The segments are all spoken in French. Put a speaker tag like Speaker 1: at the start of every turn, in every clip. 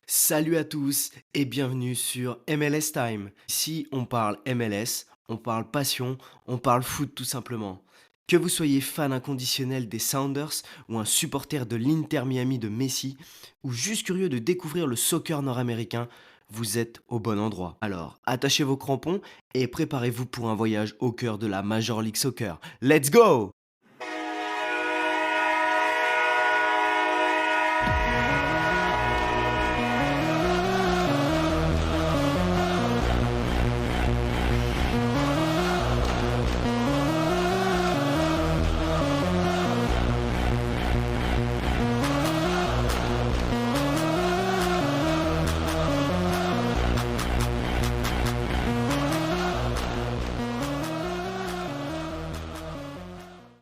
Speaker 1: Salut à tous et bienvenue sur MLS Time. Ici, on parle MLS, on parle passion, on parle foot tout simplement. Que vous soyez fan inconditionnel des Sounders ou un supporter de l'Inter Miami de Messi, ou juste curieux de découvrir le soccer nord-américain, vous êtes au bon endroit. Alors, attachez vos crampons et préparez-vous pour un voyage au cœur de la Major League Soccer. Let's go!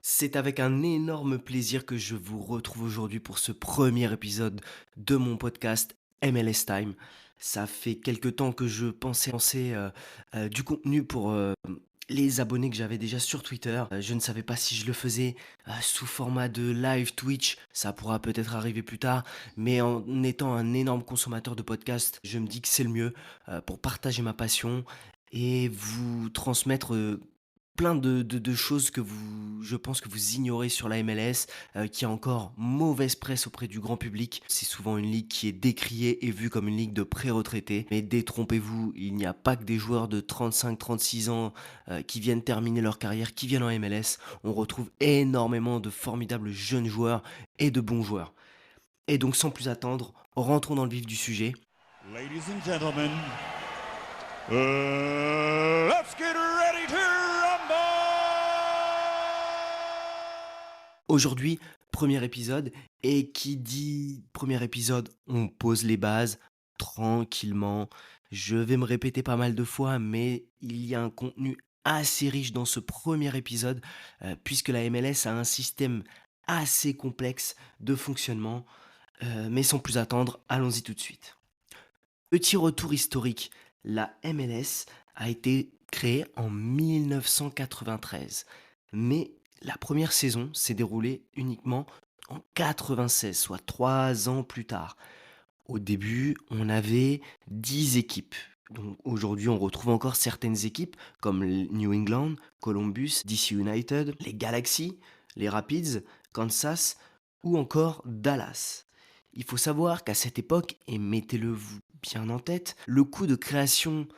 Speaker 1: C'est avec un énorme plaisir que je vous retrouve aujourd'hui pour ce premier épisode de mon podcast MLS Time. Ça fait quelque temps que je pensais lancer du contenu pour les abonnés que j'avais déjà sur Twitter. Je ne savais pas si je le faisais sous format de live Twitch, ça pourra peut-être arriver plus tard, mais en étant un énorme consommateur de podcasts, je me dis que c'est le mieux pour partager ma passion et vous transmettre plein de choses que je pense que vous ignorez sur la MLS, qui a encore mauvaise presse auprès du grand public. C'est souvent une ligue qui est décriée et vue comme une ligue de pré-retraités. Mais détrompez-vous, il n'y a pas que des joueurs de 35-36 ans qui viennent terminer leur carrière, qui viennent en MLS. On retrouve énormément de formidables jeunes joueurs et de bons joueurs. Et donc sans plus attendre, rentrons dans le vif du sujet.
Speaker 2: Ladies and gentlemen, let's get ready to rumble!
Speaker 1: Aujourd'hui, premier épisode, et qui dit premier épisode, on pose les bases tranquillement. Je vais me répéter pas mal de fois, mais il y a un contenu assez riche dans ce premier épisode, puisque la MLS a un système assez complexe de fonctionnement. Mais sans plus attendre, allons-y tout de suite. Petit retour historique, la MLS a été créée en 1993, mais la première saison s'est déroulée uniquement en 96, soit 3 ans plus tard. Au début, on avait 10 équipes. Donc aujourd'hui, on retrouve encore certaines équipes comme le New England, Columbus, DC United, les Galaxy, les Rapids, Kansas ou encore Dallas. Il faut savoir qu'à cette époque, et mettez-le vous bien en tête, le coût de création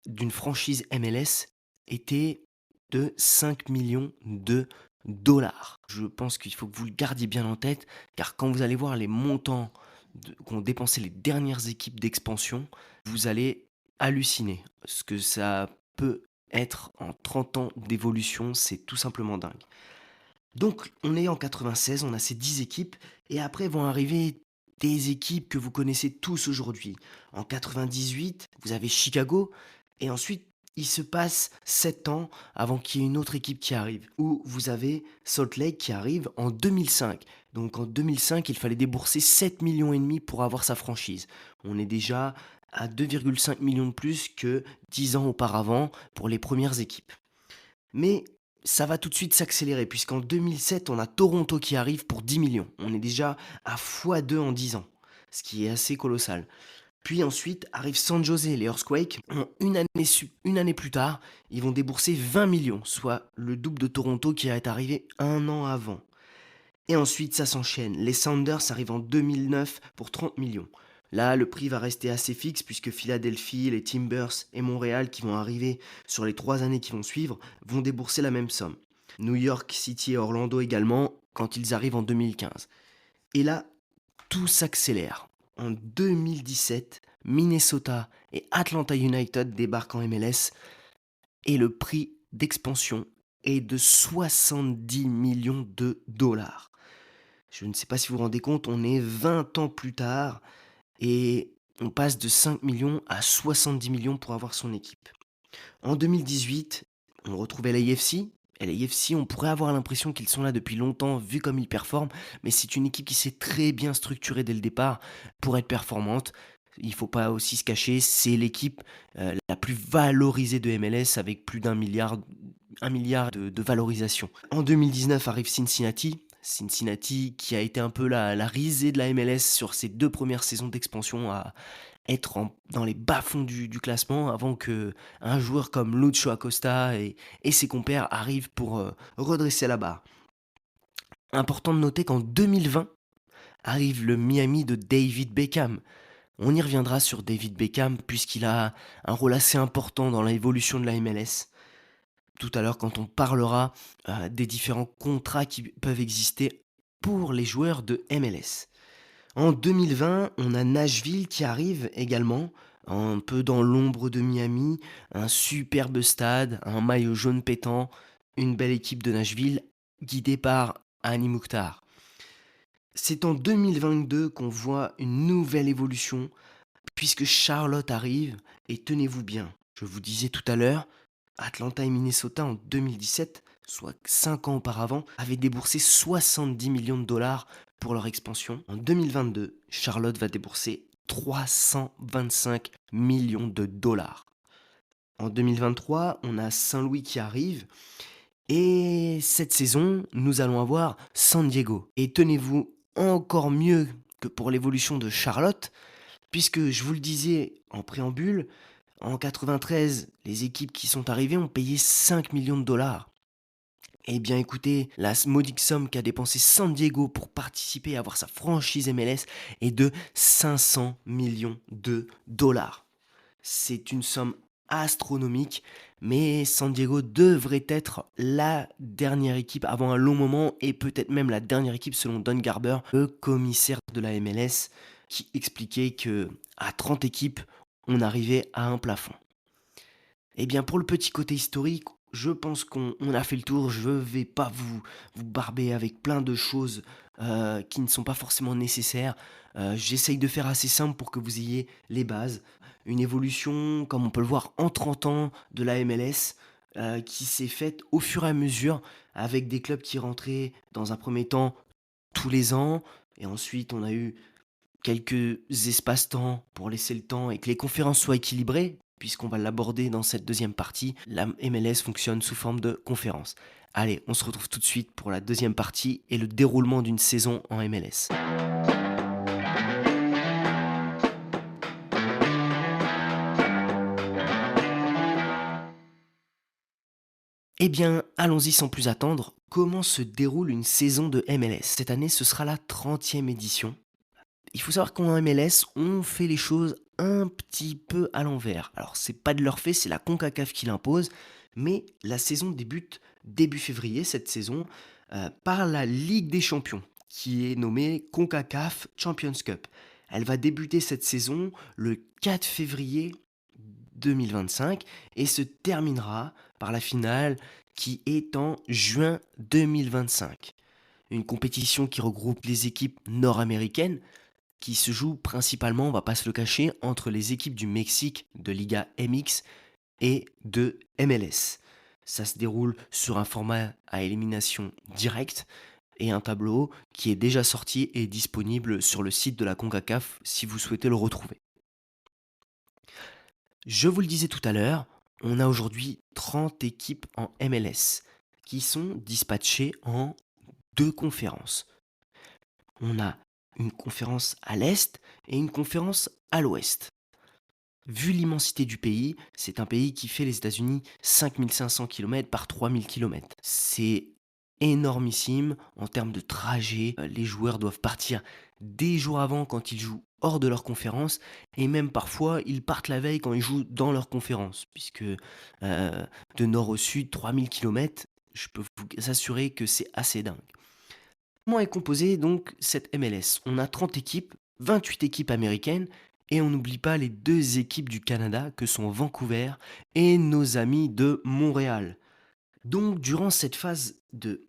Speaker 1: d'une franchise MLS était de 5 millions de dollars. Je pense qu'il faut que vous le gardiez bien en tête, car quand vous allez voir les montants qu'ont dépensé les dernières équipes d'expansion, vous allez halluciner. Ce que ça peut être en 30 ans d'évolution, c'est tout simplement dingue. Donc, on est en 96, on a ces 10 équipes, et après vont arriver des équipes que vous connaissez tous aujourd'hui. En 98, vous avez Chicago, et ensuite, il se passe 7 ans avant qu'il y ait une autre équipe qui arrive, où vous avez Salt Lake qui arrive en 2005. Donc en 2005, il fallait débourser 7 millions et demi pour avoir sa franchise. On est déjà à 2,5 millions de plus que 10 ans auparavant pour les premières équipes. Mais ça va tout de suite s'accélérer, puisqu'en 2007, on a Toronto qui arrive pour 10 millions. On est déjà à x2 en 10 ans, ce qui est assez colossal. Puis ensuite arrive San José, les Earthquakes. Une année plus tard, ils vont débourser 20 millions, soit le double de Toronto qui est arrivé un an avant. Et ensuite, ça s'enchaîne. Les Sounders arrivent en 2009 pour 30 millions. Là, le prix va rester assez fixe puisque Philadelphie, les Timbers et Montréal, qui vont arriver sur les 3 années qui vont suivre, vont débourser la même somme. New York City et Orlando également, quand ils arrivent en 2015. Et là, tout s'accélère. En 2017, Minnesota et Atlanta United débarquent en MLS et le prix d'expansion est de 70 millions de dollars. Je ne sais pas si vous vous rendez compte, on est 20 ans plus tard et on passe de 5 millions à 70 millions pour avoir son équipe. En 2018, on retrouvait l'AFC. Et l'AFC, on pourrait avoir l'impression qu'ils sont là depuis longtemps, vu comme ils performent, mais c'est une équipe qui s'est très bien structurée dès le départ pour être performante. Il ne faut pas aussi se cacher, c'est l'équipe la plus valorisée de MLS avec plus d'un milliard, 1 milliard de valorisation. En 2019 arrive Cincinnati. Cincinnati qui a été un peu la risée de la MLS sur ses 2 premières saisons d'expansion à être dans les bas-fonds du classement avant que un joueur comme Lucho Acosta et ses compères arrivent pour, redresser la barre. Important de noter qu'en 2020 arrive le Miami de David Beckham. On y reviendra sur David Beckham puisqu'il a un rôle assez important dans l'évolution de la MLS. Tout à l'heure quand on parlera, des différents contrats qui peuvent exister pour les joueurs de MLS. En 2020, on a Nashville qui arrive également, un peu dans l'ombre de Miami, un superbe stade, un maillot jaune pétant, une belle équipe de Nashville guidée par Hani Mukhtar. C'est en 2022 qu'on voit une nouvelle évolution puisque Charlotte arrive et tenez-vous bien, je vous disais tout à l'heure, Atlanta et Minnesota en 2017, soit 5 ans auparavant, avaient déboursé 70 millions de dollars pour leur expansion. En 2022, Charlotte va débourser 325 millions de dollars. En 2023, on a Saint-Louis qui arrive. Et cette saison, nous allons avoir San Diego. Et tenez-vous encore mieux que pour l'évolution de Charlotte, puisque je vous le disais en préambule, en 93, les équipes qui sont arrivées ont payé 5 millions de dollars. Eh bien écoutez, la modique somme qu'a dépensé San Diego pour participer à avoir sa franchise MLS est de 500 millions de dollars. C'est une somme astronomique, mais San Diego devrait être la dernière équipe avant un long moment et peut-être même la dernière équipe selon Don Garber, le commissaire de la MLS, qui expliquait que à 30 équipes, on arrivait à un plafond. Eh bien, pour le petit côté historique, je pense qu'on a fait le tour. Je ne vais pas vous barber avec plein de choses qui ne sont pas forcément nécessaires. J'essaye de faire assez simple pour que vous ayez les bases. Une évolution, comme on peut le voir, en 30 ans de la MLS, qui s'est faite au fur et à mesure avec des clubs qui rentraient dans un premier temps tous les ans. Et ensuite, on a eu quelques espaces-temps pour laisser le temps et que les conférences soient équilibrées, puisqu'on va l'aborder dans cette deuxième partie. La MLS fonctionne sous forme de conférences. Allez, on se retrouve tout de suite pour la deuxième partie et le déroulement d'une saison en MLS. Eh bien, allons-y sans plus attendre. Comment se déroule une saison de MLS? Cette année, ce sera la 30e édition. Il faut savoir qu'en MLS, on fait les choses un petit peu à l'envers. Alors, c'est pas de leur fait, c'est la CONCACAF qui l'impose, mais la saison débute début février, cette saison, par la Ligue des Champions, qui est nommée CONCACAF Champions Cup. Elle va débuter cette saison le 4 février 2025 et se terminera par la finale qui est en juin 2025. Une compétition qui regroupe les équipes nord-américaines, qui se joue principalement, on va pas se le cacher, entre les équipes du Mexique de Liga MX et de MLS. Ça se déroule sur un format à élimination directe et un tableau qui est déjà sorti et disponible sur le site de la CONCACAF si vous souhaitez le retrouver. Je vous le disais tout à l'heure, on a aujourd'hui 30 équipes en MLS qui sont dispatchées en 2 conférences. On a une conférence à l'est et une conférence à l'ouest. Vu l'immensité du pays, c'est un pays qui fait les États-Unis 5500 km par 3000 km. C'est énormissime en termes de trajet. Les joueurs doivent partir des jours avant quand ils jouent hors de leur conférence et même parfois ils partent la veille quand ils jouent dans leur conférence puisque de nord au sud, 3000 km, je peux vous assurer que c'est assez dingue. Comment est composée donc cette MLS? On a 30 équipes, 28 équipes américaines, et on n'oublie pas les 2 équipes du Canada que sont Vancouver et nos amis de Montréal. Donc durant cette phase de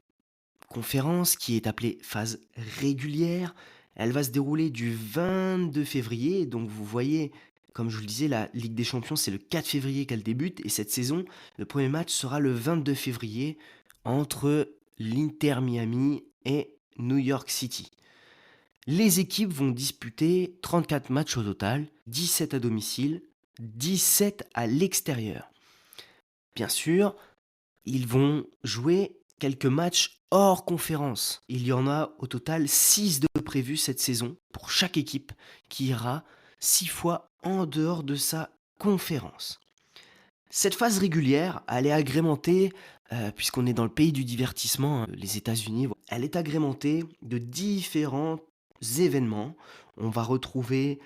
Speaker 1: conférence qui est appelée phase régulière, elle va se dérouler du 22 février, donc vous voyez, comme je vous le disais, la Ligue des Champions c'est le 4 février qu'elle débute, et cette saison, le premier match sera le 22 février entre l'Inter Miami et New York City. Les équipes vont disputer 34 matchs au total, 17 à domicile, 17 à l'extérieur. Bien sûr, ils vont jouer quelques matchs hors conférence. Il y en a au total 6 de prévus cette saison pour chaque équipe qui ira 6 fois en dehors de sa conférence. Cette phase régulière, elle est agrémentée, puisqu'on est dans le pays du divertissement, hein, les États-Unis, elle est agrémentée de différents événements. On va retrouver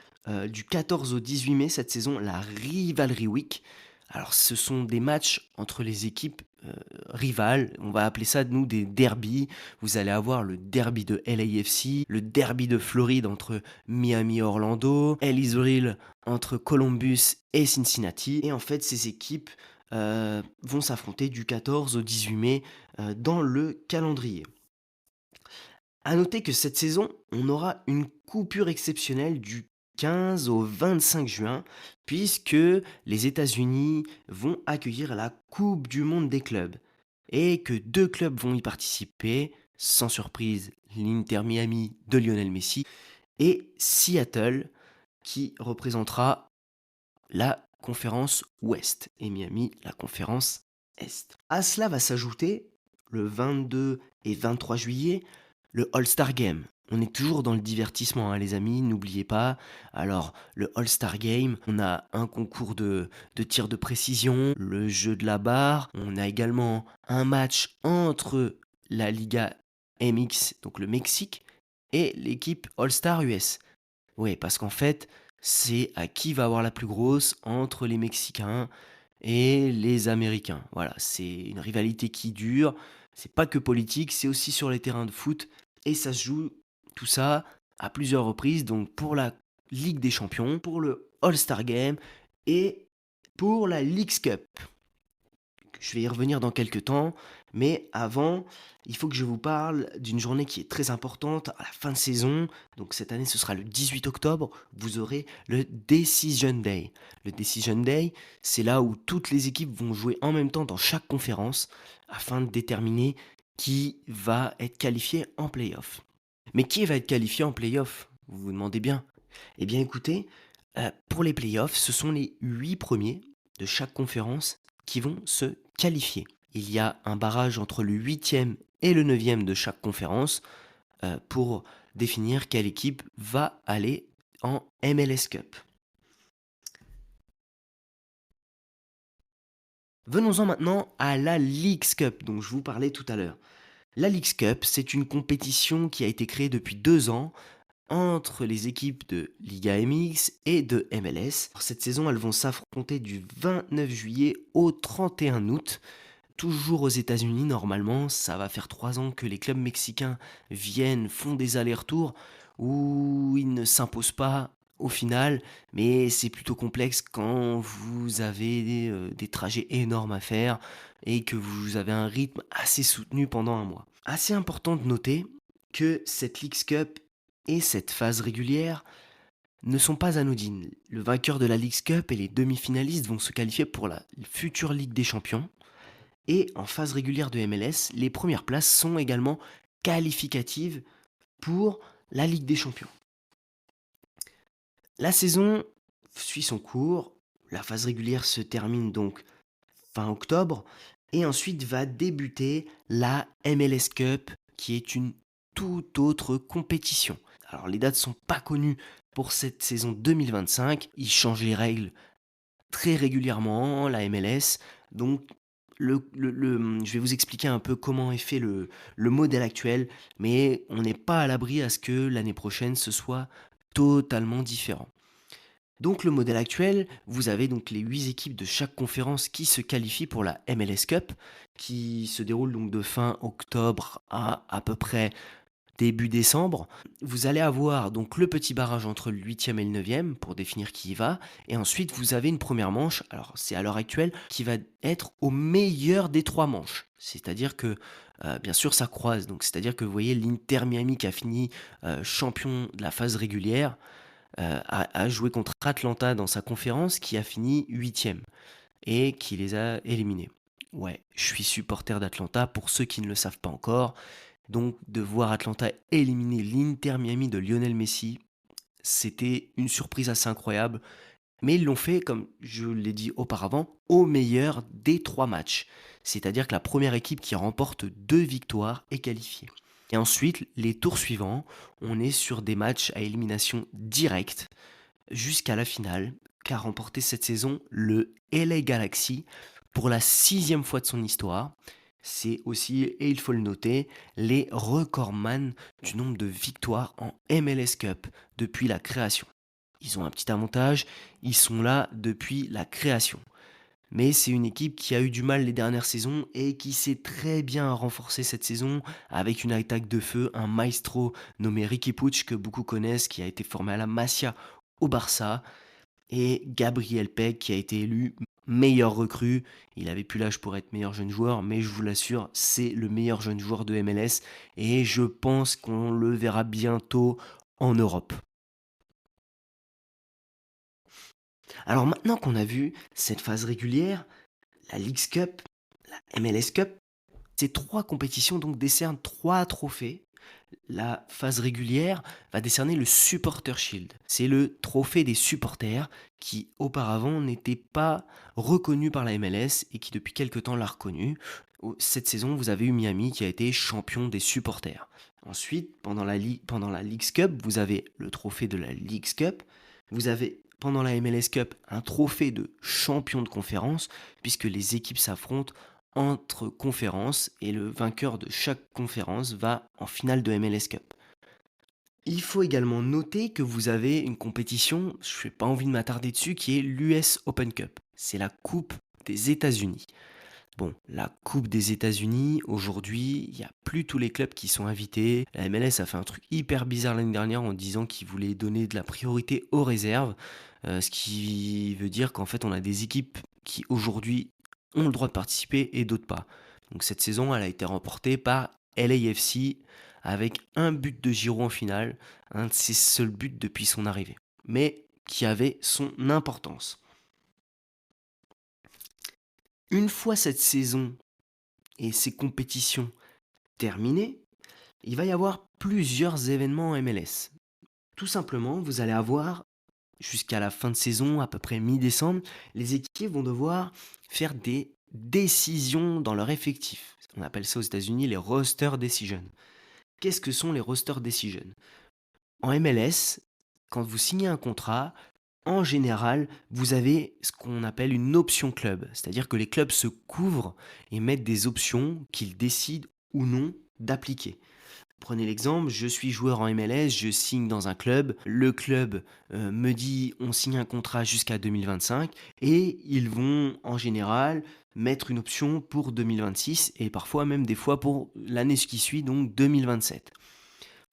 Speaker 1: du 14 au 18 mai cette saison la Rivalry Week. Alors ce sont des matchs entre les équipes rivales, on va appeler ça nous des derbies. Vous allez avoir le derby de LAFC, le derby de Floride entre Miami et Orlando, Ellisville entre Columbus et Cincinnati. Et en fait, ces équipes vont s'affronter du 14 au 18 mai dans le calendrier. À noter que cette saison, on aura une coupure exceptionnelle du 15 au 25 juin, puisque les États-Unis vont accueillir la Coupe du Monde des clubs, et que 2 clubs vont y participer, sans surprise, l'Inter Miami de Lionel Messi, et Seattle, qui représentera la conférence Ouest, et Miami la conférence Est. À cela va s'ajouter, le 22 et 23 juillet, le All-Star Game. On est toujours dans le divertissement, hein, les amis, n'oubliez pas. Alors, le All-Star Game, on a un concours de tir de précision, le jeu de la barre, on a également un match entre la Liga MX, donc le Mexique, et l'équipe All-Star US. Oui, parce qu'en fait, c'est à qui va avoir la plus grosse entre les Mexicains et les Américains. Voilà, c'est une rivalité qui dure. C'est pas que politique, c'est aussi sur les terrains de foot. Et ça se joue tout ça à plusieurs reprises. Donc pour la Ligue des Champions, pour le All-Star Game et pour la Leagues Cup. Je vais y revenir dans quelques temps, mais avant, il faut que je vous parle d'une journée qui est très importante à la fin de saison. Donc cette année, ce sera le 18 octobre, vous aurez le Decision Day. Le Decision Day, c'est là où toutes les équipes vont jouer en même temps dans chaque conférence afin de déterminer qui va être qualifié en playoff. Mais qui va être qualifié en playoff? Vous vous demandez bien. Eh bien écoutez, pour les playoffs, ce sont les 8 premiers de chaque conférence qui vont se qualifier. Il y a un barrage entre le 8e et le 9e de chaque conférence pour définir quelle équipe va aller en MLS Cup. Venons-en maintenant à la Leagues Cup dont je vous parlais tout à l'heure. La Leagues Cup, c'est une compétition qui a été créée depuis 2 ans entre les équipes de Liga MX et de MLS. Cette saison, elles vont s'affronter du 29 juillet au 31 août. Toujours aux États-Unis, normalement, ça va faire 3 ans que les clubs mexicains viennent, font des allers-retours où ils ne s'imposent pas au final, mais c'est plutôt complexe quand vous avez des trajets énormes à faire et que vous avez un rythme assez soutenu pendant un mois. Assez important de noter que cette Leagues Cup et cette phase régulière ne sont pas anodines. Le vainqueur de la Leagues Cup et les demi-finalistes vont se qualifier pour la future Ligue des Champions. Et en phase régulière de MLS, les premières places sont également qualificatives pour la Ligue des Champions. La saison suit son cours, la phase régulière se termine donc fin octobre, et ensuite va débuter la MLS Cup, qui est une toute autre compétition. Alors les dates sont pas connues pour cette saison 2025, ils changent les règles très régulièrement, la MLS, donc je vais vous expliquer un peu comment est fait le modèle actuel, mais on n'est pas à l'abri à ce que l'année prochaine ce soit totalement différent. Donc le modèle actuel, vous avez donc les 8 équipes de chaque conférence qui se qualifient pour la MLS Cup, qui se déroule donc de fin octobre à peu près début décembre. Vous allez avoir donc le petit barrage entre le 8e et le 9e pour définir qui y va. Et ensuite, vous avez une première manche, alors c'est à l'heure actuelle, qui va être au meilleur des 3 manches. C'est-à-dire que, bien sûr, ça croise. Donc, c'est-à-dire que vous voyez l'Inter Miami qui a fini champion de la phase régulière, a joué contre Atlanta dans sa conférence qui a fini 8e et qui les a éliminés. Ouais, je suis supporter d'Atlanta pour ceux qui ne le savent pas encore. Donc de voir Atlanta éliminer l'Inter Miami de Lionel Messi, c'était une surprise assez incroyable. Mais ils l'ont fait, comme je l'ai dit auparavant, au meilleur des 3 matchs. C'est-à-dire que la première équipe qui remporte 2 victoires est qualifiée. Et ensuite, les tours suivants, on est sur des matchs à élimination directe jusqu'à la finale, qu'a remporté cette saison le LA Galaxy pour la 6e fois de son histoire. C'est aussi, et il faut le noter, les recordman du nombre de victoires en MLS Cup depuis la création. Ils ont un petit avantage, ils sont là depuis la création. Mais c'est une équipe qui a eu du mal les dernières saisons et qui s'est très bien renforcée cette saison avec une attaque de feu, un maestro nommé Ricky Puig que beaucoup connaissent, qui a été formé à la Masia au Barça, et Gabriel Peg qui a été élu meilleur recrue. Il avait plus l'âge pour être meilleur jeune joueur, mais je vous l'assure, c'est le meilleur jeune joueur de MLS et je pense qu'on le verra bientôt en Europe. Alors maintenant qu'on a vu cette phase régulière, la Leagues Cup, la MLS Cup, ces 3 compétitions donc décernent 3 trophées. La phase régulière va décerner le Supporter Shield. C'est le trophée des supporters qui auparavant n'était pas reconnu par la MLS et qui depuis quelque temps l'a reconnu. Cette saison, vous avez eu Miami qui a été champion des supporters. Ensuite, pendant la Leagues Cup, vous avez le trophée de la Leagues Cup. Vous avez pendant la MLS Cup un trophée de champion de conférence puisque les équipes s'affrontent entre conférences et le vainqueur de chaque conférence va en finale de MLS Cup. Il faut également noter que vous avez une compétition, je n'ai pas envie de m'attarder dessus, qui est l'US Open Cup. C'est la Coupe des États-Unis. Bon, la Coupe des États-Unis, aujourd'hui, il n'y a plus tous les clubs qui sont invités. La MLS a fait un truc hyper bizarre l'année dernière en disant qu'ils voulaient donner de la priorité aux réserves, ce qui veut dire qu'en fait on a des équipes qui aujourd'hui ont le droit de participer et d'autres pas. Donc cette saison, elle a été remportée par LAFC avec un but de Giroud en finale, un de ses seuls buts depuis son arrivée, mais qui avait son importance. Une fois cette saison et ces compétitions terminées, il va y avoir plusieurs événements en MLS. Tout simplement, vous allez avoir, jusqu'à la fin de saison, à peu près mi-décembre, les équipes vont devoir faire des décisions dans leur effectif. On appelle ça aux États-Unis les roster decisions. Qu'est-ce que sont les roster decisions? En MLS, quand vous signez un contrat, en général, vous avez ce qu'on appelle une option club. C'est-à-dire que les clubs se couvrent et mettent des options qu'ils décident ou non d'appliquer. Prenez l'exemple, je suis joueur en MLS, je signe dans un club, le club me dit on signe un contrat jusqu'à 2025 et ils vont en général mettre une option pour 2026 et parfois même des fois pour l'année qui suit, donc 2027.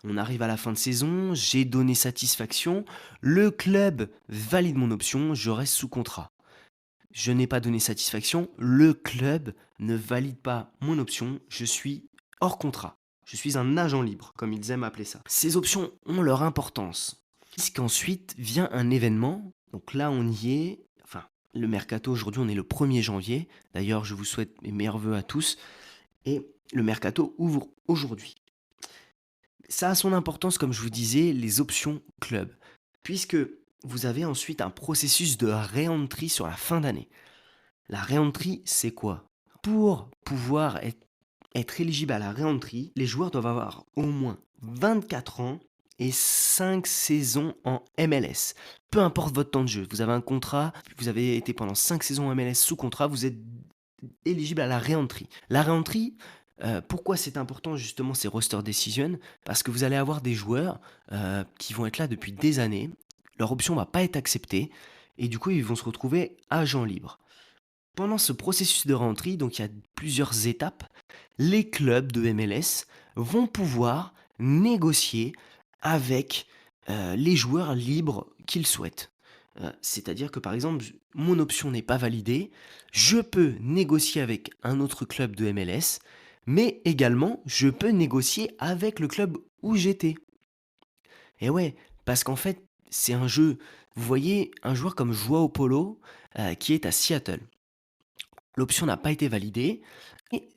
Speaker 1: On arrive à la fin de saison, j'ai donné satisfaction, le club valide mon option, je reste sous contrat. Je n'ai pas donné satisfaction, le club ne valide pas mon option, je suis hors contrat. Je suis un agent libre, comme ils aiment appeler ça. Ces options ont leur importance, puisqu'ensuite vient un événement, donc là on y est, enfin le mercato aujourd'hui on est le 1er janvier, d'ailleurs je vous souhaite mes meilleurs voeux à tous, et le mercato ouvre aujourd'hui. Ça a son importance, comme je vous disais, les options club, puisque vous avez ensuite un processus de re-entry sur la fin d'année. La re-entry, c'est quoi? Pour pouvoir être éligible à la re-entry, les joueurs doivent avoir au moins 24 ans et 5 saisons en MLS. Peu importe votre temps de jeu, vous avez un contrat, vous avez été pendant 5 saisons en MLS sous contrat, vous êtes éligible à la re-entry. La re-entry, pourquoi c'est important justement ces roster decisions? Parce que vous allez avoir des joueurs qui vont être là depuis des années, leur option va pas être acceptée, et du coup ils vont se retrouver agents libres. Pendant ce processus de re-entry, donc il y a plusieurs étapes, les clubs de MLS vont pouvoir négocier avec les joueurs libres qu'ils souhaitent. C'est-à-dire que par exemple, mon option n'est pas validée, je peux négocier avec un autre club de MLS, mais également je peux négocier avec le club où j'étais. Et ouais, parce qu'en fait, c'est un jeu. Vous voyez un joueur comme Joao Paulo qui est à Seattle. L'option n'a pas été validée. Et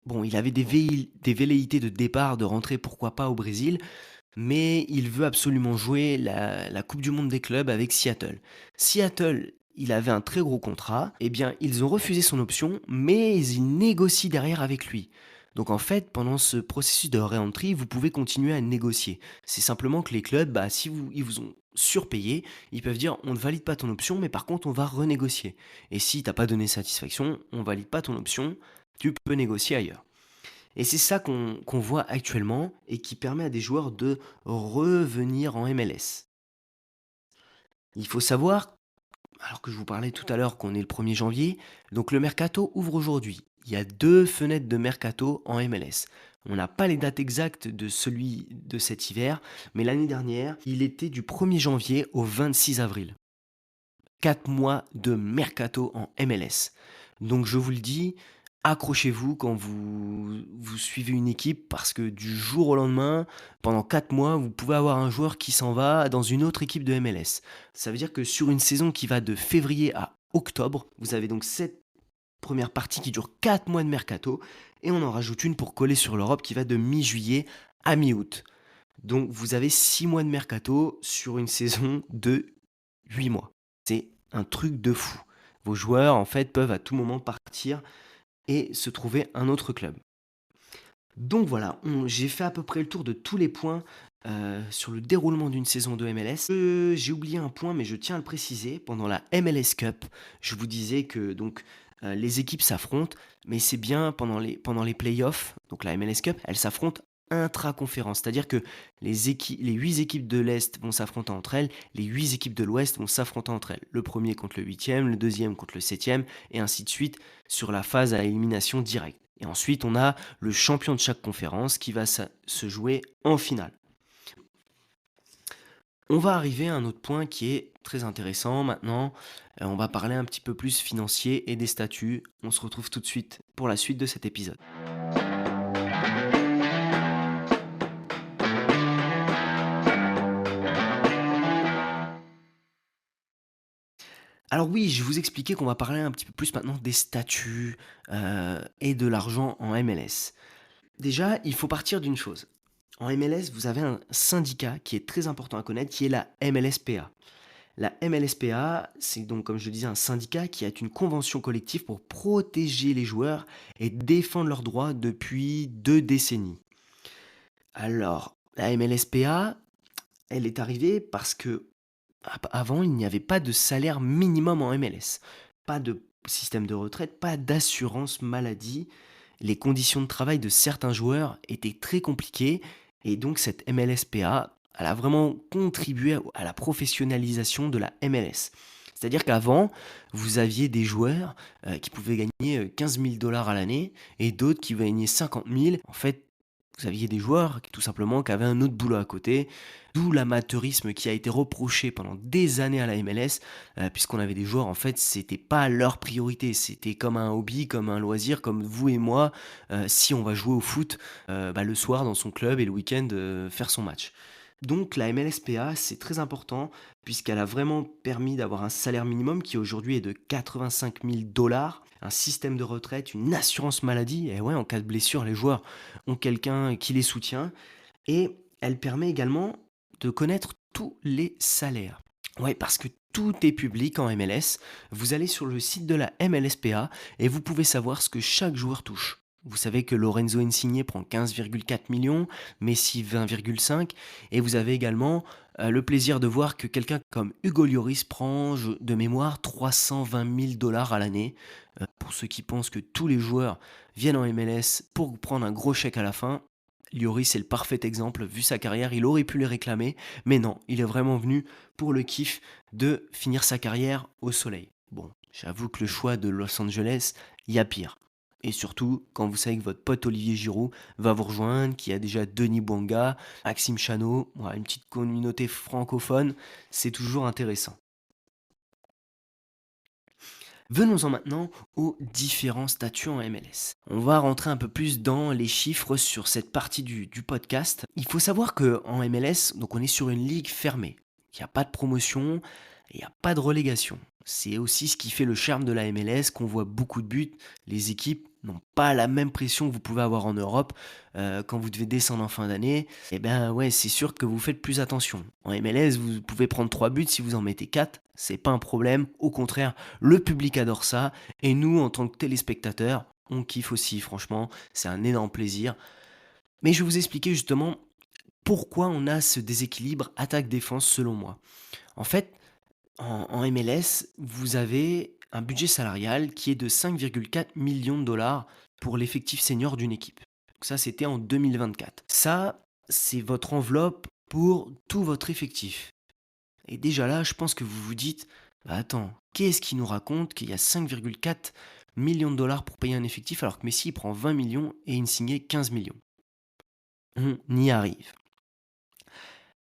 Speaker 1: bon, il avait des velléités de départ, de rentrer, pourquoi pas, au Brésil. mais il veut absolument jouer la Coupe du monde des clubs avec Seattle. Seattle, il avait un très gros contrat, eh bien ils ont refusé son option, mais ils négocient derrière avec lui. Donc en fait, pendant ce processus de re-entry, vous pouvez continuer à négocier. C'est simplement que les clubs, si ils vous ont surpayé, ils peuvent dire on ne valide pas ton option, mais par contre on va renégocier. Et si t'as pas donné satisfaction, on valide pas ton option, tu peux négocier ailleurs. Et c'est ça qu'on voit actuellement et qui permet à des joueurs de revenir en MLS. Il faut savoir, alors que je vous parlais tout à l'heure qu'on est le 1er janvier, donc le mercato ouvre aujourd'hui. Il y a 2 fenêtres de mercato en MLS. On n'a pas les dates exactes de celui de cet hiver, mais l'année dernière, il était du 1er janvier au 26 avril. 4 mois de mercato en MLS. Donc je vous le dis, accrochez-vous quand vous suivez une équipe parce que du jour au lendemain, pendant 4 mois, vous pouvez avoir un joueur qui s'en va dans une autre équipe de MLS. Ça veut dire que sur une saison qui va de février à octobre, vous avez donc cette première partie qui dure 4 mois de mercato et on en rajoute une pour coller sur l'Europe qui va de mi-juillet à mi-août. Donc vous avez 6 mois de mercato sur une saison de 8 mois. C'est un truc de fou. Vos joueurs, en fait, peuvent à tout moment partir et se trouver un autre club. Donc voilà, j'ai fait à peu près le tour de tous les points sur le déroulement d'une saison de MLS. J'ai oublié un point, mais je tiens à le préciser. Pendant la MLS Cup, je vous disais que donc les équipes s'affrontent, mais c'est bien pendant les playoffs, donc la MLS Cup, elles s'affrontent intra-conférence. C'est-à-dire que les 8 équipes de l'Est vont s'affronter entre elles, les 8 équipes de l'Ouest vont s'affronter entre elles. Le premier contre le 8e, le deuxième contre le 7e, et ainsi de suite sur la phase à élimination directe. Et ensuite, on a le champion de chaque conférence qui va se jouer en finale. On va arriver à un autre point qui est très intéressant maintenant. On va parler un petit peu plus financier et des statuts. On se retrouve tout de suite pour la suite de cet épisode. Alors oui, je vous expliquais qu'on va parler un petit peu plus maintenant des statuts et de l'argent en MLS. Déjà, il faut partir d'une chose. En MLS, vous avez un syndicat qui est très important à connaître, qui est la MLSPA. La MLSPA, c'est donc, comme je le disais, un syndicat qui a une convention collective pour protéger les joueurs et défendre leurs droits depuis 2 décennies. Alors, la MLSPA, elle est arrivée parce que avant, il n'y avait pas de salaire minimum en MLS. Pas de système de retraite, pas d'assurance maladie. Les conditions de travail de certains joueurs étaient très compliquées et donc cette MLSPA, elle a vraiment contribué à la professionnalisation de la MLS. C'est-à-dire qu'avant, vous aviez des joueurs qui pouvaient gagner 15 000 dollars à l'année et d'autres qui gagnaient 50 000. En fait, vous aviez des joueurs tout simplement qui avaient un autre boulot à côté, d'où l'amateurisme qui a été reproché pendant des années à la MLS, puisqu'on avait des joueurs, en fait, c'était pas leur priorité, c'était comme un hobby, comme un loisir, comme vous et moi, si on va jouer au foot le soir dans son club et le week-end faire son match. Donc la MLSPA, c'est très important puisqu'elle a vraiment permis d'avoir un salaire minimum qui aujourd'hui est de 85 000 dollars, un système de retraite, une assurance maladie, et ouais, en cas de blessure, les joueurs ont quelqu'un qui les soutient, et elle permet également de connaître tous les salaires. Ouais, parce que tout est public en MLS. Vous allez sur le site de la MLSPA et vous pouvez savoir ce que chaque joueur touche. Vous savez que Lorenzo Insigne prend 15,4 millions, Messi 20,5, et vous avez également le plaisir de voir que quelqu'un comme Hugo Lloris prend, de mémoire, 320 000 dollars à l'année. Pour ceux qui pensent que tous les joueurs viennent en MLS pour prendre un gros chèque à la fin, Lloris est le parfait exemple. Vu sa carrière, il aurait pu les réclamer, mais non, il est vraiment venu pour le kiff de finir sa carrière au soleil. Bon, j'avoue que le choix de Los Angeles, il y a pire. Et surtout, quand vous savez que votre pote Olivier Giroud va vous rejoindre, qui a déjà Denis Bouanga, Maxime Chanot, voilà, une petite communauté francophone, c'est toujours intéressant. Venons-en maintenant aux différents statuts en MLS. On va rentrer un peu plus dans les chiffres sur cette partie du podcast. Il faut savoir qu'en MLS, donc on est sur une ligue fermée. Il n'y a pas de promotion, il n'y a pas de relégation. C'est aussi ce qui fait le charme de la MLS, qu'on voit beaucoup de buts, les équipes n'ont pas la même pression que vous pouvez avoir en Europe, quand vous devez descendre en fin d'année, et ben, ouais, c'est sûr que vous faites plus attention. En MLS, vous pouvez prendre 3 buts, si vous en mettez 4, c'est pas un problème. Au contraire, le public adore ça et nous, en tant que téléspectateurs, on kiffe aussi franchement, c'est un énorme plaisir. Mais je vais vous expliquer justement pourquoi on a ce déséquilibre attaque-défense selon moi. En fait, en MLS, vous avez un budget salarial qui est de 5,4 millions de dollars pour l'effectif senior d'une équipe. Donc ça, c'était en 2024. Ça, c'est votre enveloppe pour tout votre effectif. Et déjà là, je pense que vous vous dites, bah attends, qu'est-ce qui nous raconte qu'il y a 5,4 millions de dollars pour payer un effectif alors que Messi il prend 20 millions et Insigne 15 millions. On y arrive.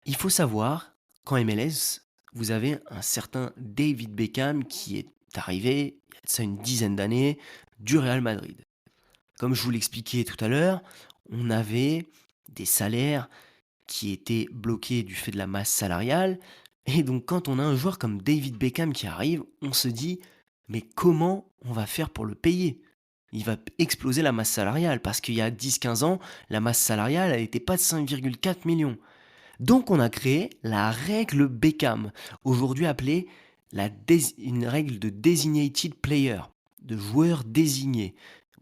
Speaker 1: Il faut savoir qu'en MLS, vous avez un certain David Beckham qui est arrivé, il y a de ça une dizaine d'années, du Real Madrid. Comme je vous l'expliquais tout à l'heure, on avait des salaires qui étaient bloqués du fait de la masse salariale. Et donc quand on a un joueur comme David Beckham qui arrive, on se dit, mais comment on va faire pour le payer? Il va exploser la masse salariale parce qu'il y a 10-15 ans, la masse salariale, elle n'était pas de 5,4 millions. Donc on a créé la règle Beckham, aujourd'hui appelée une règle de designated player, de joueur désigné.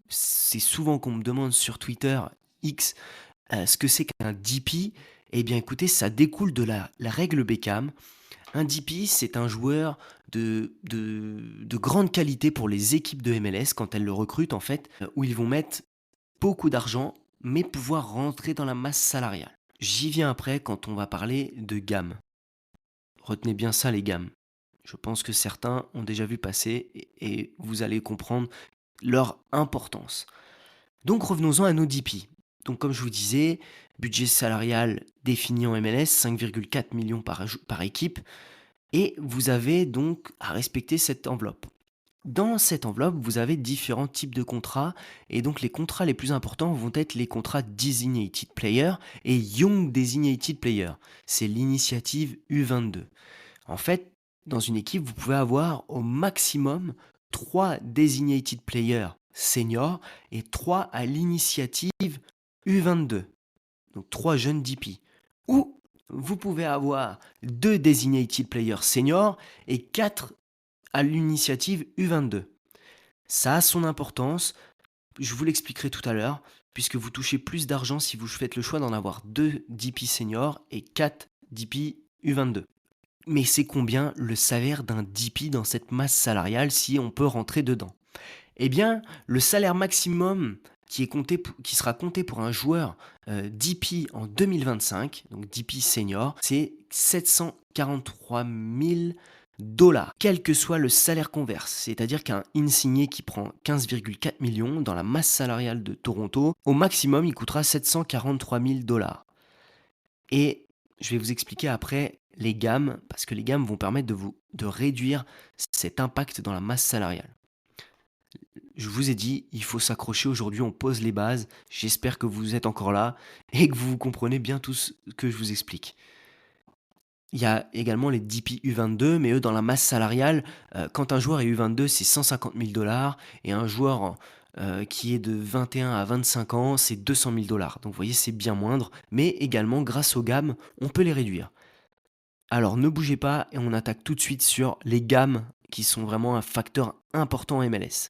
Speaker 1: C'est souvent qu'on me demande sur Twitter X ce que c'est qu'un DP. Eh bien écoutez, ça découle de la règle Beckham. Un DP, c'est un joueur de grande qualité pour les équipes de MLS quand elles le recrutent en fait, où ils vont mettre beaucoup d'argent, mais pouvoir rentrer dans la masse salariale. J'y viens après quand on va parler de gamme. Retenez bien ça les gammes. Je pense que certains ont déjà vu passer et vous allez comprendre leur importance. Donc revenons-en à nos DP. Donc comme je vous disais, budget salarial défini en MLS, 5,4 millions par équipe, et vous avez donc à respecter cette enveloppe. Dans cette enveloppe, vous avez différents types de contrats, et donc les contrats les plus importants vont être les contrats Designated Player et Young Designated Player. C'est l'initiative U22. En fait, dans une équipe, vous pouvez avoir au maximum 3 Designated Players seniors et 3 à l'initiative U22. Donc 3 jeunes DP. Ou vous pouvez avoir 2 Designated Players seniors et 4 à l'initiative U22. Ça a son importance, je vous l'expliquerai tout à l'heure, puisque vous touchez plus d'argent si vous faites le choix d'en avoir 2 DP seniors et 4 DP U22. Mais c'est combien le salaire d'un DP dans cette masse salariale si on peut rentrer dedans? Eh bien, le salaire maximum qui sera compté pour un joueur DP en 2025, donc DP senior, c'est 743 000 dollars, quel que soit le salaire qu'on verse. C'est-à-dire qu'un Insigné qui prend 15,4 millions dans la masse salariale de Toronto, au maximum, il coûtera 743 000 dollars. Et je vais vous expliquer après les gammes, parce que les gammes vont permettre de réduire cet impact dans la masse salariale. Je vous ai dit, il faut s'accrocher aujourd'hui, on pose les bases. J'espère que vous êtes encore là et que vous comprenez bien tout ce que je vous explique. Il y a également les DP U22, mais eux, dans la masse salariale, quand un joueur est U22, c'est 150 000 dollars, et un joueur qui est de 21 à 25 ans, c'est 200 000 dollars. Donc vous voyez, c'est bien moindre, mais également, grâce aux gammes, on peut les réduire. Alors ne bougez pas, et on attaque tout de suite sur les gammes, qui sont vraiment un facteur important en MLS.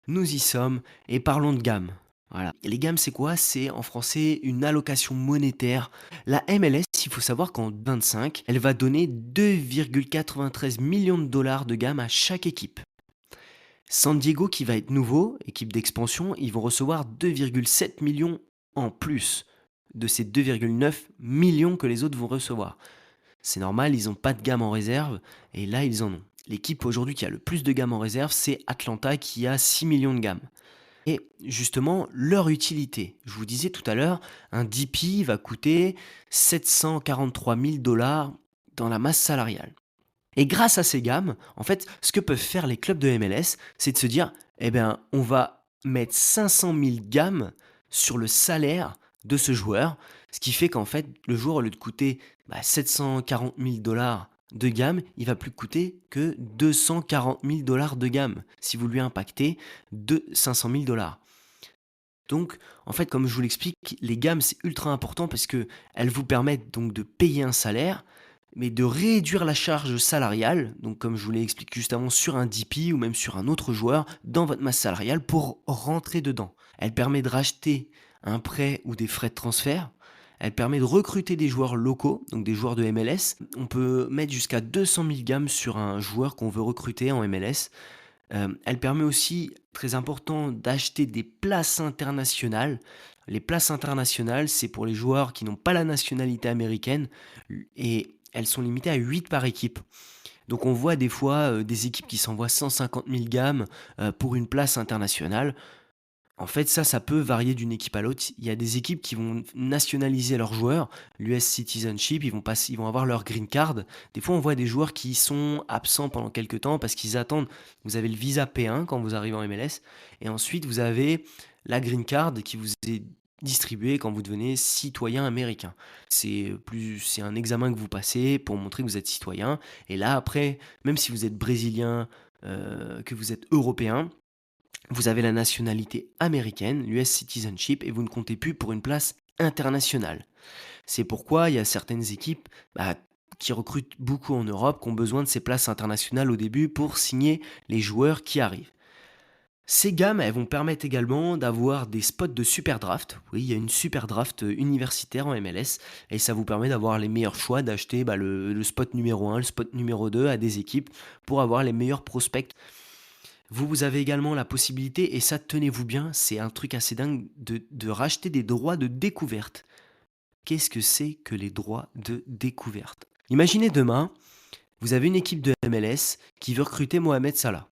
Speaker 1: Nous y sommes et parlons de gamme. Voilà. Et les gammes, c'est quoi? C'est en français une allocation monétaire. La MLS, il faut savoir qu'en 25, elle va donner 2,93 millions de dollars de gamme à chaque équipe. San Diego, qui va être nouveau, équipe d'expansion, ils vont recevoir 2,7 millions en plus de ces 2,9 millions que les autres vont recevoir. C'est normal, ils n'ont pas de gamme en réserve, et là, ils en ont. L'équipe aujourd'hui qui a le plus de gamme en réserve, c'est Atlanta qui a 6 millions de gammes. Et justement, leur utilité. Je vous disais tout à l'heure, un DP va coûter 743 000 dollars dans la masse salariale. Et grâce à ces gammes, en fait, ce que peuvent faire les clubs de MLS, c'est de se dire, eh bien, on va mettre 500 000 gammes sur le salaire de ce joueur. Ce qui fait qu'en fait, le joueur, au lieu de coûter 740 000 de gamme, il va plus coûter que 240 000 de gamme si vous lui impactez de 500 000 dollars. Donc, en fait, comme je vous l'explique, les gammes, c'est ultra important parce que elles vous permettent donc de payer un salaire, mais de réduire la charge salariale, donc comme je vous l'ai expliqué juste avant, sur un DP ou même sur un autre joueur, dans votre masse salariale pour rentrer dedans. Elle permet de racheter un prêt ou des frais de transfert. Elle permet de recruter des joueurs locaux, donc des joueurs de MLS. On peut mettre jusqu'à 200 000 gammes sur un joueur qu'on veut recruter en MLS. Elle permet aussi, très important, d'acheter des places internationales. Les places internationales, c'est pour les joueurs qui n'ont pas la nationalité américaine et elles sont limitées à 8 par équipe. Donc on voit des fois des équipes qui s'envoient 150 000 gammes pour une place internationale. En fait, ça peut varier d'une équipe à l'autre. Il y a des équipes qui vont nationaliser leurs joueurs, l'US Citizenship, ils vont avoir leur green card. Des fois, on voit des joueurs qui sont absents pendant quelques temps parce qu'ils attendent. Vous avez le visa P1 quand vous arrivez en MLS, et ensuite vous avez la green card qui vous est distribuée quand vous devenez citoyen américain. C'est un examen que vous passez pour montrer que vous êtes citoyen. Et là, après, même si vous êtes brésilien, que vous êtes européen, vous avez la nationalité américaine, l'US Citizenship, et vous ne comptez plus pour une place internationale. C'est pourquoi il y a certaines équipes qui recrutent beaucoup en Europe, qui ont besoin de ces places internationales au début pour signer les joueurs qui arrivent. Ces gammes, elles vont permettre également d'avoir des spots de super draft. Oui, il y a une super draft universitaire en MLS, et ça vous permet d'avoir les meilleurs choix, d'acheter le spot numéro 1, le spot numéro 2 à des équipes pour avoir les meilleurs prospects. Vous avez également la possibilité, et ça tenez-vous bien, c'est un truc assez dingue, de racheter des droits de découverte. Qu'est-ce que c'est que les droits de découverte? Imaginez demain, vous avez une équipe de MLS qui veut recruter Mohamed Salah.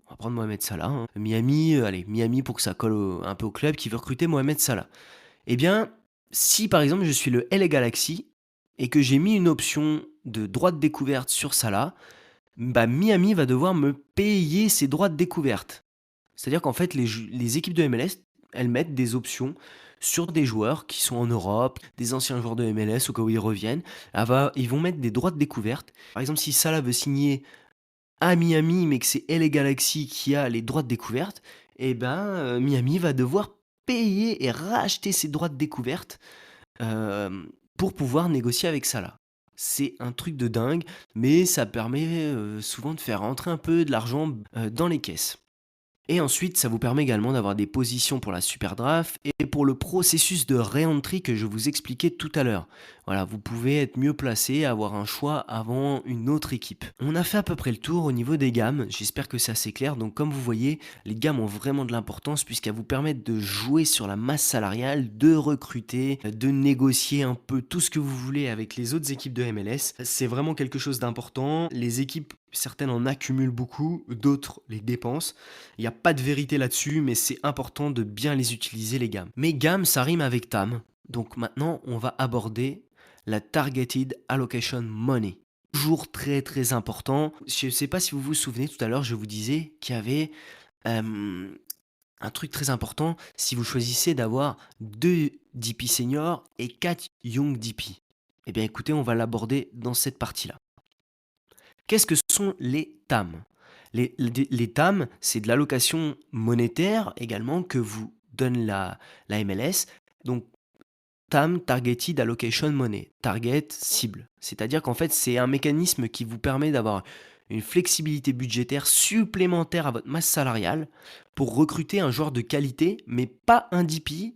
Speaker 1: On va prendre Mohamed Salah, hein. Miami pour que ça colle un peu au club, qui veut recruter Mohamed Salah. Eh bien, si par exemple je suis le LA Galaxy et que j'ai mis une option de droit de découverte sur Salah, Miami va devoir me payer ses droits de découverte. C'est-à-dire qu'en fait, les équipes de MLS, elles mettent des options sur des joueurs qui sont en Europe, des anciens joueurs de MLS au cas où ils reviennent. Ils vont mettre des droits de découverte. Par exemple, si Salah veut signer à Miami, mais que c'est LA Galaxy qui a les droits de découverte, Miami va devoir payer et racheter ses droits de découverte pour pouvoir négocier avec Salah. C'est un truc de dingue, mais ça permet souvent de faire rentrer un peu de l'argent dans les caisses. Et ensuite, ça vous permet également d'avoir des positions pour la super draft et pour le processus de re-entry que je vous expliquais tout à l'heure. Voilà, vous pouvez être mieux placé, avoir un choix avant une autre équipe. On a fait à peu près le tour au niveau des gammes, j'espère que c'est assez clair. Donc comme vous voyez, les gammes ont vraiment de l'importance puisqu'elles vous permettent de jouer sur la masse salariale, de recruter, de négocier un peu tout ce que vous voulez avec les autres équipes de MLS. C'est vraiment quelque chose d'important. Les équipes, certaines en accumulent beaucoup, d'autres les dépensent. Il n'y a pas de vérité là-dessus, mais c'est important de bien les utiliser, les gammes. Mais gamme, ça rime avec TAM. Donc maintenant, on va aborder la Targeted Allocation Money. Toujours très très important. Je ne sais pas si vous vous souvenez, tout à l'heure, je vous disais qu'il y avait un truc très important si vous choisissez d'avoir 2 DP seniors et 4 young DP. Eh bien écoutez, on va l'aborder dans cette partie-là. Qu'est-ce que sont les TAM? Les TAM, c'est de l'allocation monétaire également que vous donne la MLS. Donc, TAM, Targeted Allocation Money, target, cible. C'est-à-dire qu'en fait, c'est un mécanisme qui vous permet d'avoir une flexibilité budgétaire supplémentaire à votre masse salariale pour recruter un joueur de qualité, mais pas un DP.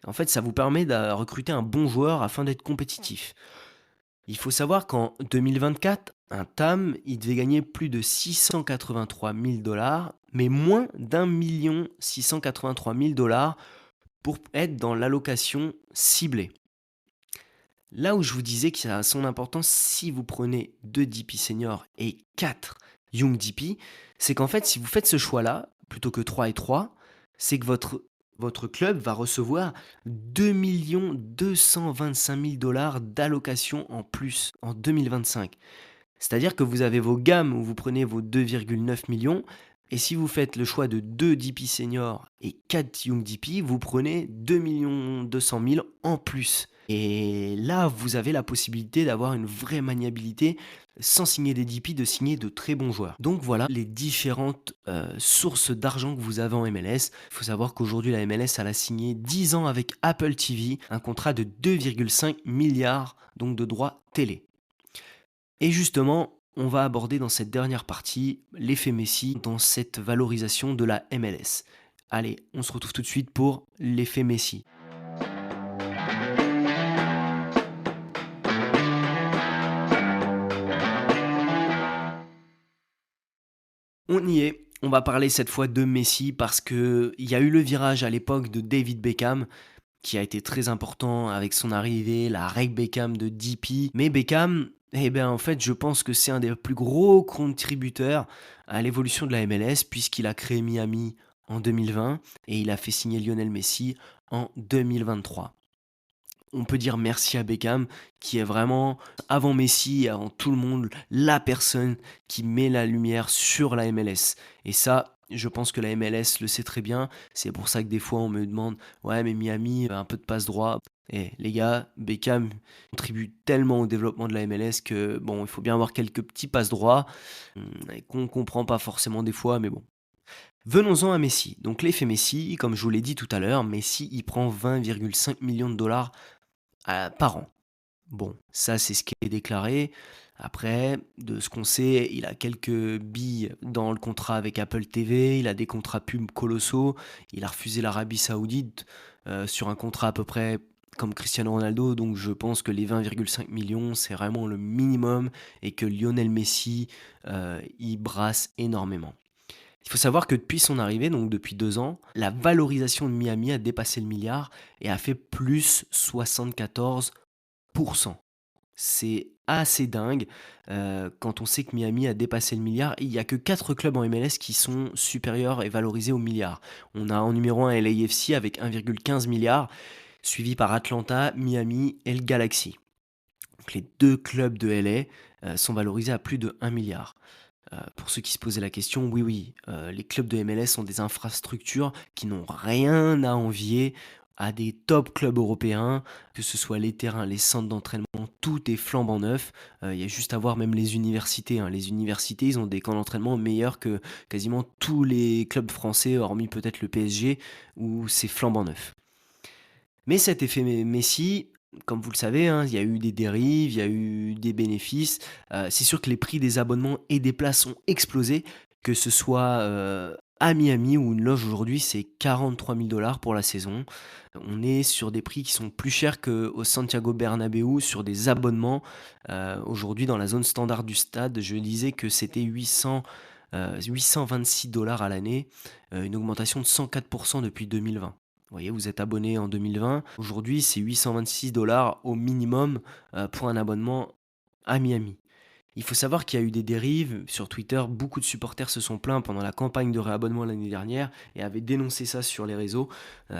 Speaker 1: En fait, ça vous permet de recruter un bon joueur afin d'être compétitif. Il faut savoir qu'en 2024, un TAM, il devait gagner plus de 683 000 dollars, mais moins d'1 683 000 dollars pour être dans l'allocation ciblée. Là où je vous disais que ça a son importance si vous prenez 2 DP seniors et 4 young DP, c'est qu'en fait, si vous faites ce choix-là, plutôt que 3 et 3, c'est que votre club va recevoir 2 225 000 dollars d'allocation en plus en 2025. C'est-à-dire que vous avez vos gammes où vous prenez vos 2,9 millions, Et si vous faites le choix de 2 DP seniors et 4 Young DP, vous prenez 2 200 000 en plus. Et là, vous avez la possibilité d'avoir une vraie maniabilité, sans signer des DP, de signer de très bons joueurs. Donc voilà les différentes sources d'argent que vous avez en MLS. Il faut savoir qu'aujourd'hui, la MLS, elle a signé 10 ans avec Apple TV, un contrat de 2,5 milliards donc de droits télé. Et justement, on va aborder dans cette dernière partie l'effet Messi dans cette valorisation de la MLS. Allez, on se retrouve tout de suite pour l'effet Messi. On y est. On va parler cette fois de Messi parce que il y a eu le virage à l'époque de David Beckham qui a été très important avec son arrivée, la règle Beckham de DP. Mais Beckham, eh bien en fait, je pense que c'est un des plus gros contributeurs à l'évolution de la MLS puisqu'il a créé Miami en 2020 et il a fait signer Lionel Messi en 2023. On peut dire merci à Beckham, qui est vraiment, avant Messi et avant tout le monde, la personne qui met la lumière sur la MLS. Et ça, je pense que la MLS le sait très bien. C'est pour ça que des fois, on me demande, ouais, mais Miami, un peu de passe droit. Et les gars, Beckham contribue tellement au développement de la MLS que, bon, il faut bien avoir quelques petits passe droits qu'on comprend pas forcément des fois, mais bon. Venons-en à Messi. Donc l'effet Messi, comme je vous l'ai dit tout à l'heure, Messi, il prend 20,5 millions de dollars par an. Bon, ça c'est ce qui est déclaré. Après, de ce qu'on sait, il a quelques billes dans le contrat avec Apple TV, il a des contrats pubs colossaux, il a refusé l'Arabie Saoudite sur un contrat à peu près comme Cristiano Ronaldo, donc je pense que les 20,5 millions, c'est vraiment le minimum et que Lionel Messi, y brasse énormément. Il faut savoir que depuis son arrivée, donc depuis 2 ans, la valorisation de Miami a dépassé le milliard et a fait plus 74. C'est assez dingue, quand on sait que Miami a dépassé le milliard. Il y a que 4 clubs en MLS qui sont supérieurs et valorisés au milliard. On a en numéro 1 LAFC avec 1,15 milliard, suivi par Atlanta, Miami et le Galaxy. Donc les 2 clubs de LA, sont valorisés à plus de 1 milliard. Pour ceux qui se posaient la question, oui, oui, les clubs de MLS ont des infrastructures qui n'ont rien à envier à des top clubs européens, que ce soit les terrains, les centres d'entraînement, tout est flambant neuf. Il y a juste à voir même les universités, hein. Les universités, ils ont des camps d'entraînement meilleurs que quasiment tous les clubs français, hormis peut-être le PSG, où c'est flambant neuf. Mais cet effet Messi, comme vous le savez, hein, il y a eu des dérives, il y a eu des bénéfices. C'est sûr que les prix des abonnements et des places ont explosé, que ce soit, à Miami où une loge aujourd'hui c'est 43 000 pour la saison. On est sur des prix qui sont plus chers qu'au Santiago Bernabéu sur des abonnements. Aujourd'hui dans la zone standard du stade, je disais que c'était 826 à l'année, une augmentation de 104 depuis 2020. Vous voyez, vous êtes abonné en 2020. Aujourd'hui, c'est 826 au minimum pour un abonnement à Miami. Il faut savoir qu'il y a eu des dérives sur Twitter. Beaucoup de supporters se sont plaints pendant la campagne de réabonnement l'année dernière et avaient dénoncé ça sur les réseaux,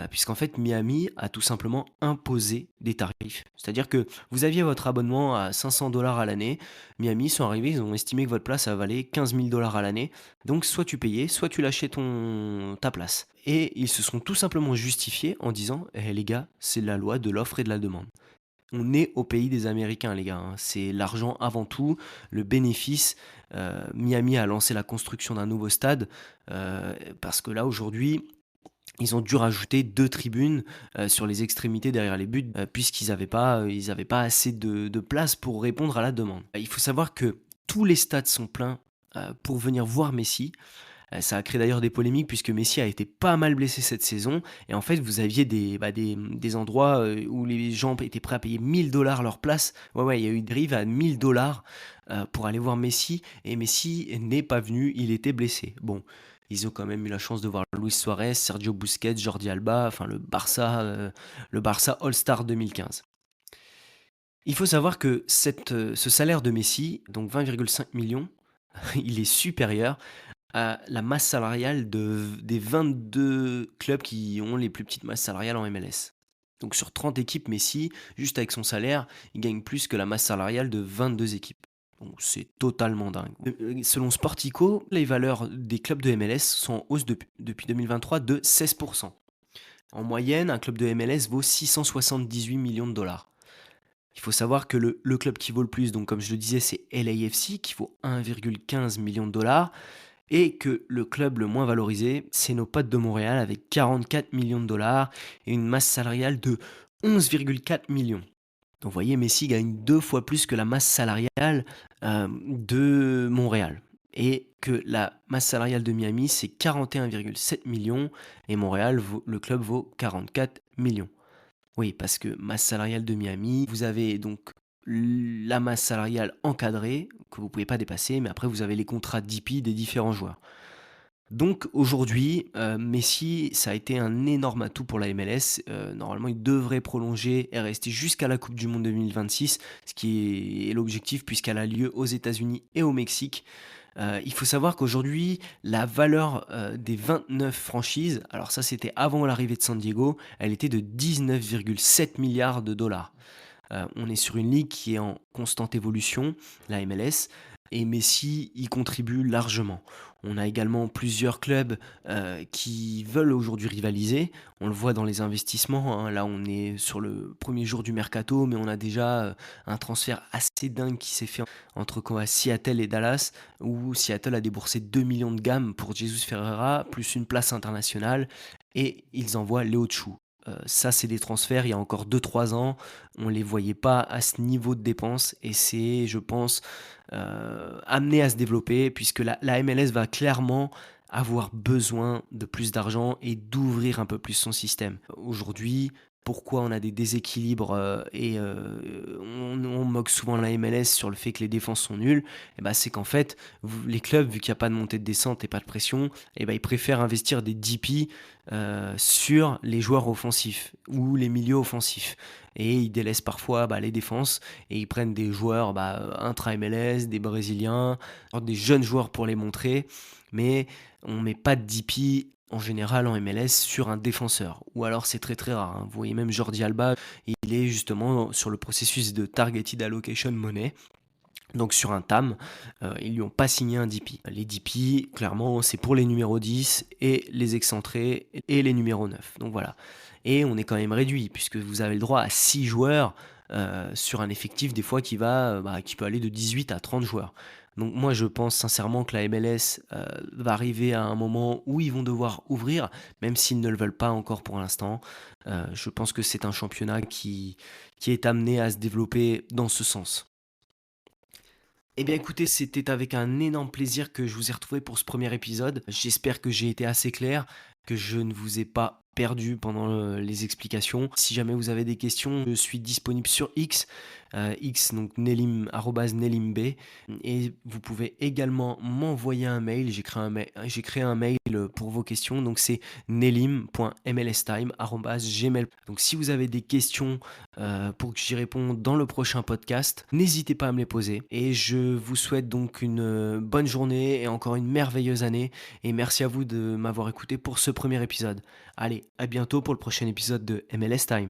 Speaker 1: puisqu'en fait Miami a tout simplement imposé des tarifs. C'est-à-dire que vous aviez votre abonnement à 500 à l'année, Miami sont arrivés, ils ont estimé que votre place a valait 15 000 à l'année, donc soit tu payais, soit tu lâchais ta place. Et ils se sont tout simplement justifiés en disant eh, les gars, c'est la loi de l'offre et de la demande. On est au pays des Américains, les gars, hein. C'est l'argent avant tout, le bénéfice. Miami a lancé la construction d'un nouveau stade parce que là, aujourd'hui, ils ont dû rajouter 2 tribunes sur les extrémités derrière les buts puisqu'ils n'avaient pas, ils avaient pas assez de place pour répondre à la demande. Il faut savoir que tous les stades sont pleins pour venir voir Messi. Ça a créé d'ailleurs des polémiques puisque Messi a été pas mal blessé cette saison et en fait vous aviez des endroits où les gens étaient prêts à payer 1000 leur place. Ouais, ouais, il y a eu des rives à 1000 pour aller voir Messi et Messi n'est pas venu, il était blessé. Bon, ils ont quand même eu la chance de voir Luis Suarez, Sergio Busquets, Jordi Alba, enfin le Barça All-Star 2015. Il faut savoir que ce salaire de Messi, donc 20,5 millions, il est supérieur à la masse salariale des 22 clubs qui ont les plus petites masses salariales en MLS. Donc sur 30 équipes, Messi, juste avec son salaire, il gagne plus que la masse salariale de 22 équipes. Donc c'est totalement dingue. Selon Sportico, les valeurs des clubs de MLS sont en hausse depuis 2023 de 16%. En moyenne, un club de MLS vaut 678 millions de dollars. Il faut savoir que le club qui vaut le plus, donc comme je le disais, c'est LAFC qui vaut 1,15 million de dollars et que le club le moins valorisé, c'est nos potes de Montréal avec 44 millions de dollars et une masse salariale de 11,4 millions. Donc vous voyez, Messi gagne 2 fois plus que la masse salariale de Montréal. Et que la masse salariale de Miami, c'est 41,7 millions et Montréal, le club vaut 44 millions. Oui, parce que masse salariale de Miami, vous avez donc la masse salariale encadrée que vous ne pouvez pas dépasser, mais après vous avez les contrats DP des différents joueurs. Donc aujourd'hui, Messi, ça a été un énorme atout pour la MLS. Normalement, il devrait prolonger et rester jusqu'à la Coupe du monde 2026, ce qui est l'objectif puisqu'elle a lieu aux États-Unis et au Mexique. Il faut savoir qu'aujourd'hui, la valeur des 29 franchises, alors ça c'était avant l'arrivée de San Diego, elle était de 19,7 milliards de dollars. On est sur une ligue qui est en constante évolution, la MLS, et Messi y contribue largement. On a également plusieurs clubs qui veulent aujourd'hui rivaliser. On le voit dans les investissements, hein. Là, on est sur le premier jour du mercato, mais on a déjà un transfert assez dingue qui s'est fait entre quoi, Seattle et Dallas, où Seattle a déboursé 2 millions de gamme pour Jesus Ferreira, plus une place internationale, et ils envoient Léo Chou. Ça, c'est des transferts, il y a encore 2-3 ans, on ne les voyait pas à ce niveau de dépenses et c'est, je pense, amené à se développer puisque la MLS va clairement avoir besoin de plus d'argent et d'ouvrir un peu plus son système. Aujourd'hui, pourquoi on a des déséquilibres et on moque souvent la MLS sur le fait que les défenses sont nulles, et ben c'est qu'en fait, les clubs, vu qu'il n'y a pas de montée de descente et pas de pression, et ben ils préfèrent investir des DP sur les joueurs offensifs ou les milieux offensifs. Et ils délaissent parfois les défenses et ils prennent des joueurs intra-MLS, des Brésiliens, des jeunes joueurs pour les montrer, mais on met pas de DP en général en MLS sur un défenseur. Ou alors c'est très très rare, hein. Vous voyez même Jordi Alba, il est justement sur le processus de Targeted Allocation Money. Donc sur un TAM, ils lui ont pas signé un DP. Les DP, clairement, c'est pour les numéros 10 et les excentrés et les numéros 9. Donc voilà. Et on est quand même réduit, puisque vous avez le droit à 6 joueurs sur un effectif des fois qui peut aller de 18 à 30 joueurs. Donc moi je pense sincèrement que la MLS va arriver à un moment où ils vont devoir ouvrir, même s'ils ne le veulent pas encore pour l'instant. Je pense que c'est un championnat qui est amené à se développer dans ce sens. Eh bien écoutez, c'était avec un énorme plaisir que je vous ai retrouvé pour ce premier épisode. J'espère que j'ai été assez clair, que je ne vous ai pas perdu pendant les explications. Si jamais vous avez des questions, je suis disponible sur X, X donc Nelim, arobase nelimb, et vous pouvez également m'envoyer un mail. J'ai créé un mail pour vos questions, donc c'est nelim.mlstime@gmail. Donc si vous avez des questions pour que j'y réponde dans le prochain podcast, n'hésitez pas à me les poser. Et je vous souhaite donc une bonne journée et encore une merveilleuse année. Et merci à vous de m'avoir écouté pour ce premier épisode. Allez, à bientôt pour le prochain épisode de MLS Time.